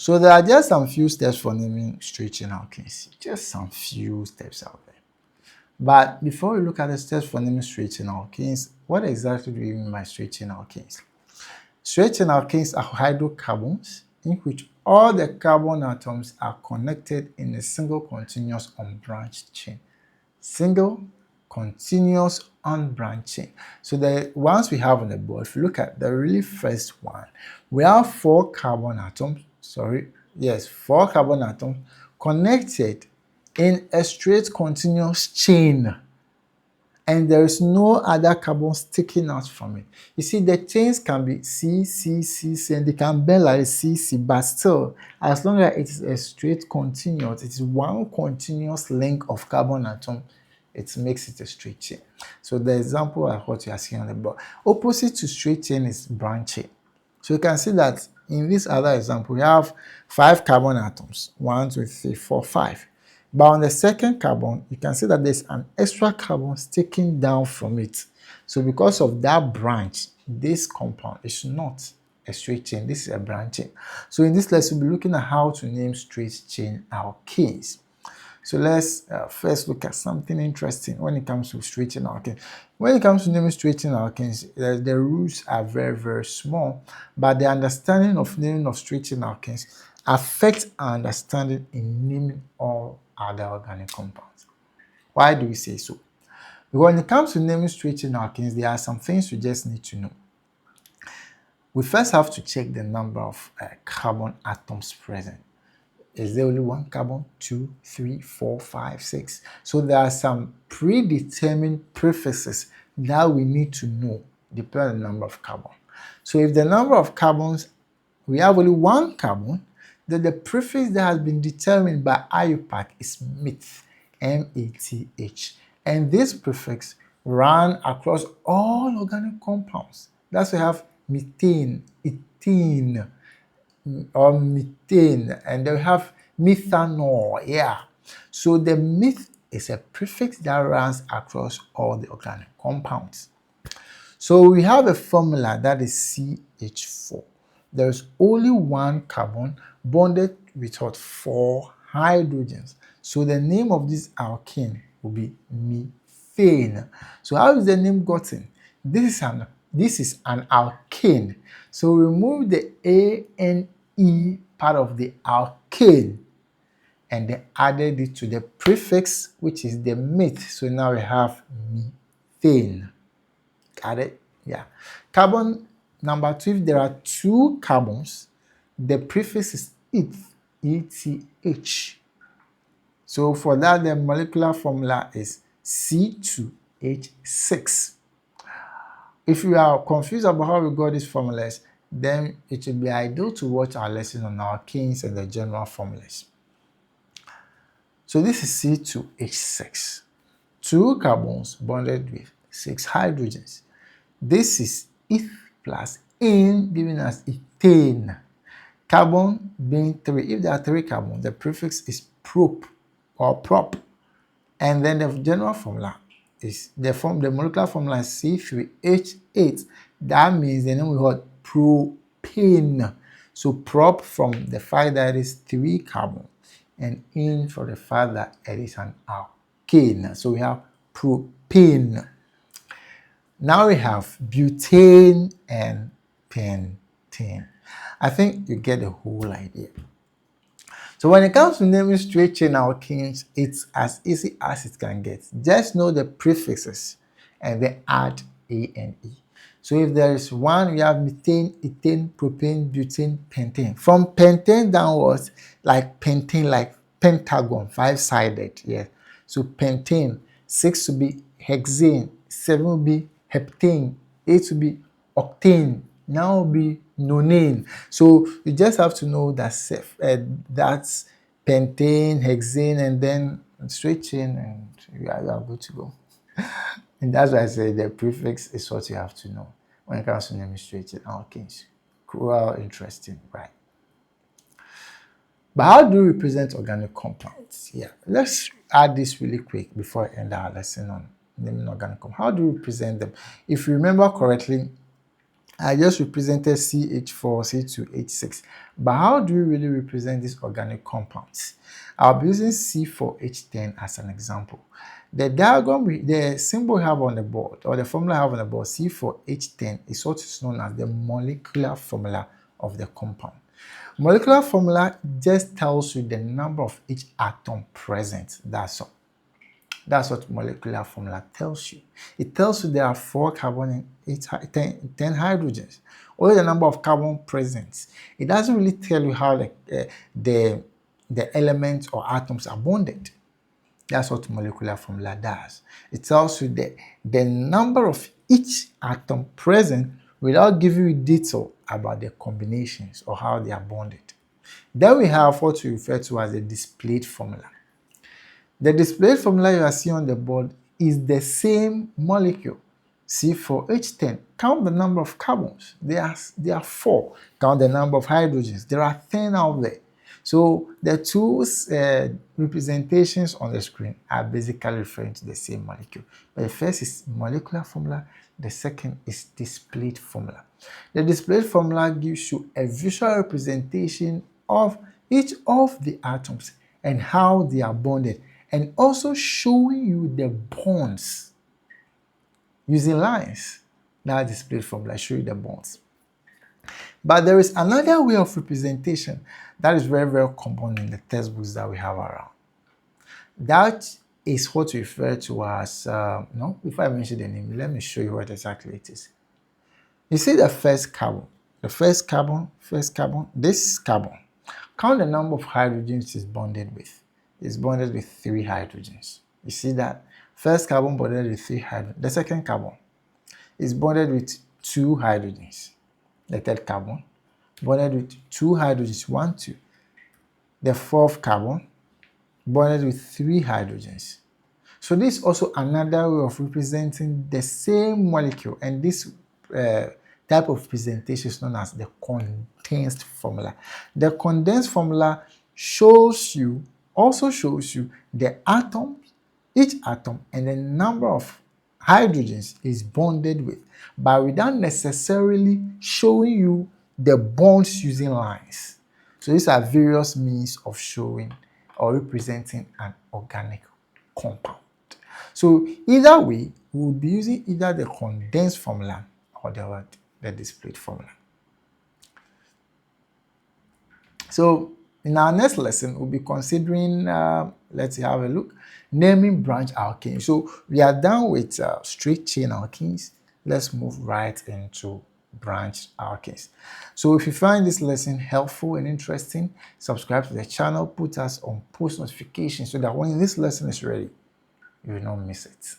So there are just some few steps for naming straight chain alkanes. Just some few steps out there. But before we look at the steps for naming straight chain alkanes, what exactly do we mean by straight chain alkanes? Straight chain alkanes are hydrocarbons in which all the carbon atoms are connected in a single continuous unbranched chain. Single continuous unbranched chain. So the ones we have on the board, if you look at the really first one, we have four carbon atoms connected in a straight continuous chain, and there is no other carbon sticking out from it. You see, the chains can be C, C, C, C, and they can bend like C, C, but still, as long as it is a straight continuous, it is one continuous link of carbon atom, it makes it a straight chain. So the example of what you are seeing on the board. Opposite to straight chain is branch chain. So you can see that in this other example, we have 5 carbon atoms. 1, 2, 3, 4, 5. But on the second carbon, you can see that there's an extra carbon sticking down from it. So because of that branch, this compound is not a straight chain. This is a branch chain. So in this lesson, we'll be looking at how to name straight chain alkanes. So let's first look at something interesting when it comes to straight chain alkanes. When it comes to naming straight chain alkanes, the rules are very, very small, but the understanding of naming of straight chain alkanes affects our understanding in naming all other organic compounds. Why do we say so? Because when it comes to naming straight chain alkanes, there are some things you just need to know. We first have to check the number of carbon atoms present. Is there only one carbon, 2, 3, 4, 5, 6? So there are some predetermined prefixes that we need to know depending on the number of carbon. So if the number of carbons, we have only one carbon, then the prefix that has been determined by IUPAC is meth, M-A-T-H. And this prefix runs across all organic compounds. That's why we have methane, ethene, or methane, and then we have methanol. So the meth is a prefix that runs across all the organic compounds. So we have a formula that is CH4. There's only one carbon bonded with 4 hydrogens. So the name of this alkane will be methane. So how is the name gotten? This is an alkane. So remove the A and E part of the alkane and then added it to the prefix, which is the meth. So now we have methane. Got it? Yeah. Carbon number 2, if there are 2 carbons, the prefix is eth, E-T-H. So for that, the molecular formula is C2H6. If you are confused about how we got these formulas, then it would be ideal to watch our lesson on alkanes and the general formulas. So this is C2H6. 2 carbons bonded with 6 hydrogens. This is eth plus ene, giving us ethane. Carbon being 3. If there are 3 carbons, the prefix is prop or prop. And then the general formula is the molecular formula is C3H8. That means the name we got propane. So prop from the fact that it is 3 carbon, and in for the fact that it is an alkane. So we have propane. Now we have butane and pentane. I think you get the whole idea. So when it comes to naming straight chain alkanes, it's as easy as it can get. Just know the prefixes and then add A and E. So if there is 1, we have methane, ethane, propane, butane, pentane. From pentane downwards, like pentane, like pentagon, 5-sided. Yeah. So pentane, 6 to be hexane, 7 will be heptane, 8 will be octane, 9 will be nonane. So you just have to know that that's pentane, hexane, and then straight chain, and you are good to go. And that's why I say the prefix is what you have to know when it comes to naming straight chain alkanes. Cool, interesting, right? But how do we represent organic compounds? Yeah, let's add this really quick before I end our lesson on naming organic compounds. How do we represent them? If you remember correctly, I just represented CH4, C2, H6. But how do we really represent these organic compounds? I'll be using C4H10 as an example. The diagram, the symbol we have on the board, or the formula I have on the board, C4H10, is what is known as the molecular formula of the compound. Molecular formula just tells you the number of each atom present. That's all. That's what molecular formula tells you. It tells you there are 4 carbon and 10 hydrogens. Only the number of carbon present. It doesn't really tell you how the elements or atoms are bonded. That's what molecular formula does. It tells you the number of each atom present without giving you detail about the combinations or how they are bonded. Then we have what we refer to as the displayed formula. The displayed formula you are seeing on the board is the same molecule, C4H10. Count the number of carbons. There are 4. Count the number of hydrogens. There are 10 out there. So the two representations on the screen are basically referring to the same molecule. But the first is molecular formula. The second is displayed formula. The displayed formula gives you a visual representation of each of the atoms and how they are bonded, and also showing you the bonds using lines. That displayed formula show you the bonds. But there is another way of representation that is very, very common in the textbooks that we have around. That is what we refer to as, before I mention the name, let me show you what exactly it is. You see the first carbon, this carbon. Count the number of hydrogens it's bonded with. It's bonded with 3 hydrogens. You see that? First carbon bonded with 3 hydrogens. The second carbon is bonded with 2 hydrogens. The third carbon bonded with 2 hydrogens, 1, 2. The fourth carbon bonded with 3 hydrogens. So this is also another way of representing the same molecule, and this type of presentation is known as the condensed formula. The condensed formula also shows you the atoms, each atom, and the number of hydrogens is bonded with, but without necessarily showing you the bonds using lines. So these are various means of showing or representing an organic compound. So either way, we will be using either the condensed formula or the displayed formula. So in our next lesson, we'll be considering, let's have a look, naming branch alkanes. So we are done with straight chain alkenes. Let's move right into branch alkanes. So if you find this lesson helpful and interesting, subscribe to the channel, put us on post notifications so that when this lesson is ready, you will not miss it.